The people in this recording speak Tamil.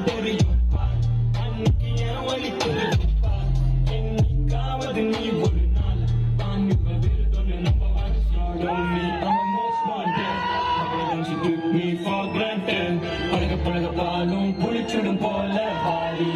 பார்த்தால் தெரியும் அன்னைக்கு என் வழி தெரியும்பா என்னைக்காவது நீ ஒரு நாள் வாங்கி விருதொன்னு நம்ம வருஷம் me I'm a most wanted அவள் she took me for granted பழக பழக பாலும் புளிச்சுடும் போல பாரி